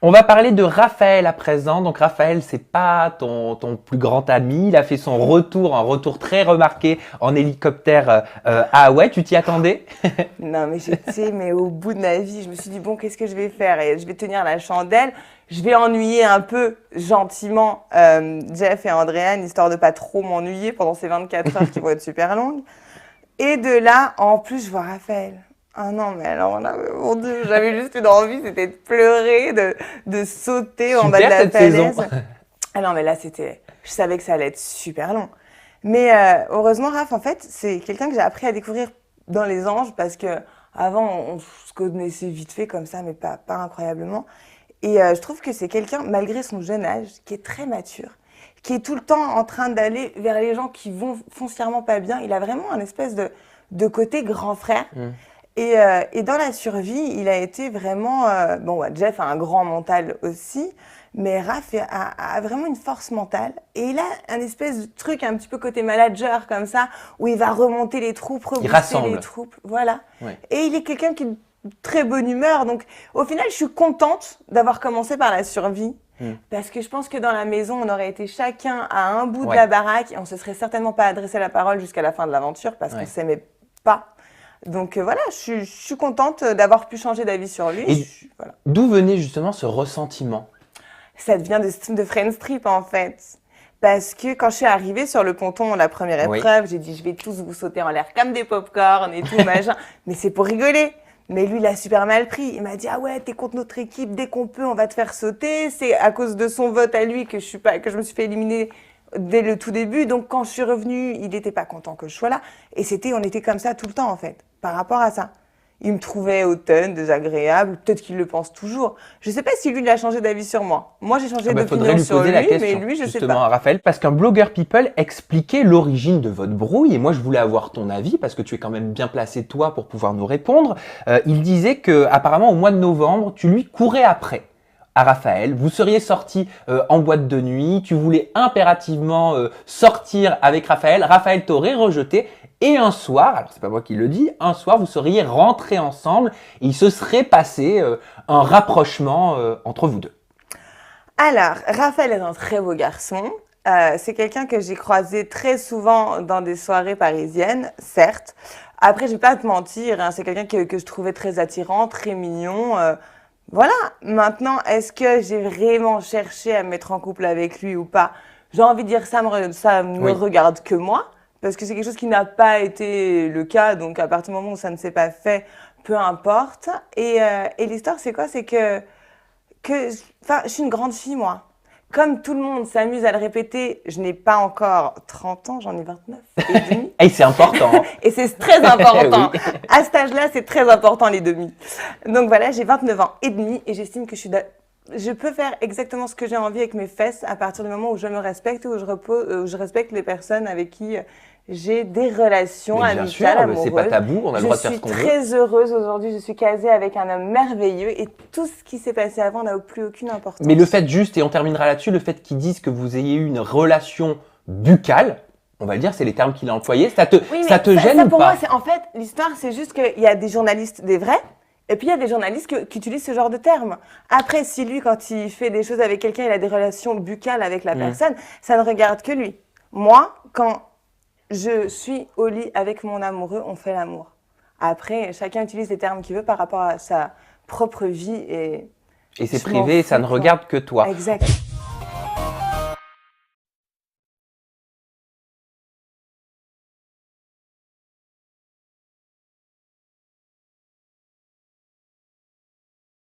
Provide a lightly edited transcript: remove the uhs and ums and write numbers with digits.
On va parler de Raphaël à présent. Donc Raphaël, c'est pas ton plus grand ami. Il a fait son retour, un retour très remarqué en hélicoptère à Hawaï. Tu t'y attendais? Non, mais j'étais mais au bout de ma vie. Je me suis dit, bon, qu'est-ce que je vais faire? Et je vais tenir la chandelle. Je vais ennuyer un peu gentiment Jeff et Andréane, histoire de pas trop m'ennuyer pendant ces 24 heures qui vont être super longues. Et de là, en plus, je vois Raphaël. Ah non, mais alors là, mon Dieu, j'avais juste une envie, c'était de pleurer, de sauter en bas de Super la cette saison. falaise. Ah non, mais là, je savais que ça allait être super long. Mais heureusement, Raph, en fait, c'est quelqu'un que j'ai appris à découvrir dans les anges parce que avant, on se connaissait vite fait comme ça, mais pas incroyablement. Et je trouve que c'est quelqu'un, malgré son jeune âge, qui est très mature, qui est tout le temps en train d'aller vers les gens qui vont foncièrement pas bien. Il a vraiment un espèce de côté grand frère. Et dans la survie, il a été vraiment... bon, ouais, Jeff a un grand mental aussi, mais Raph a vraiment une force mentale. Et il a un espèce de truc un petit peu côté manager, comme ça, où il va remonter les troupes, rebooster les troupes. Voilà. Ouais. Et il est quelqu'un qui est de très bonne humeur. Donc, au final, je suis contente d'avoir commencé par la survie. Parce que je pense que dans la maison, on aurait été chacun à un bout de la baraque et on se serait certainement pas adressé la parole jusqu'à la fin de l'aventure parce qu'on s'aimait pas. Donc voilà, je suis contente d'avoir pu changer d'avis sur lui. Et voilà. D'où venait justement ce ressentiment? Ça vient de Friends Trip en fait. Parce que quand je suis arrivée sur le ponton, la première épreuve, j'ai dit je vais tous vous sauter en l'air comme des pop-corn et tout, machin. Mais c'est pour rigoler. Mais lui, il a super mal pris. Il m'a dit ah ouais, t'es contre notre équipe, dès qu'on peut, on va te faire sauter. C'est à cause de son vote à lui que je me suis fait éliminer dès le tout début. Donc quand je suis revenue, il n'était pas content que je sois là. Et on était comme ça tout le temps en fait, par rapport à ça. Il me trouvait hautaine, désagréable. Peut-être qu'il le pense toujours. Je sais pas si lui, il a changé d'avis sur moi. Moi, j'ai changé d'opinion sur lui, mais lui, je sais pas. À Raphaël, parce qu'un blogueur People expliquait l'origine de votre brouille, et moi, je voulais avoir ton avis, parce que tu es quand même bien placé, toi, pour pouvoir nous répondre. Il disait que, apparemment, au mois de novembre, tu lui courais après à Raphaël. Vous seriez sortis en boîte de nuit. Tu voulais impérativement sortir avec Raphaël. Raphaël t'aurait rejeté. Et un soir, alors c'est pas moi qui le dis, un soir vous seriez rentrés ensemble et il se serait passé un rapprochement entre vous deux. Alors, Raphaël est un très beau garçon. C'est quelqu'un que j'ai croisé très souvent dans des soirées parisiennes, certes. Après, je vais pas te mentir, hein, c'est quelqu'un que je trouvais très attirant, très mignon. Voilà. Maintenant, est-ce que j'ai vraiment cherché à me mettre en couple avec lui ou pas? J'ai envie de dire ça me regarde que moi. Parce que c'est quelque chose qui n'a pas été le cas, donc à partir du moment où ça ne s'est pas fait, peu importe. Et l'histoire, c'est quoi? C'est que je suis une grande fille, moi. Comme tout le monde s'amuse à le répéter, je n'ai pas encore 30 ans, j'en ai 29 et demi. Et c'est important. Et c'est très important. Oui. À cet âge-là, c'est très important, les demi. Donc voilà, j'ai 29 ans et demi et j'estime que je peux faire exactement ce que j'ai envie avec mes fesses à partir du moment où je me respecte et où je respecte les personnes avec qui j'ai des relations amicales, amoureuses. C'est pas tabou, on a le droit de faire ce qu'on veut. Je suis très heureuse aujourd'hui, je suis casée avec un homme merveilleux et tout ce qui s'est passé avant n'a plus aucune importance. Mais le fait juste, et on terminera là-dessus, le fait qu'ils disent que vous ayez eu une relation buccale, on va le dire, c'est les termes qu'il a employés, ça te gêne ou pour pas? Moi, en fait, l'histoire, c'est juste qu'il y a des journalistes, des vrais, et puis il y a des journalistes qui utilisent ce genre de termes. Après, si lui, quand il fait des choses avec quelqu'un, il a des relations buccales avec la personne, ça ne regarde que lui. Moi, quand je suis au lit avec mon amoureux, on fait l'amour. Après, chacun utilise les termes qu'il veut par rapport à sa propre vie et c'est privé, ça ne regarde que toi. Exact.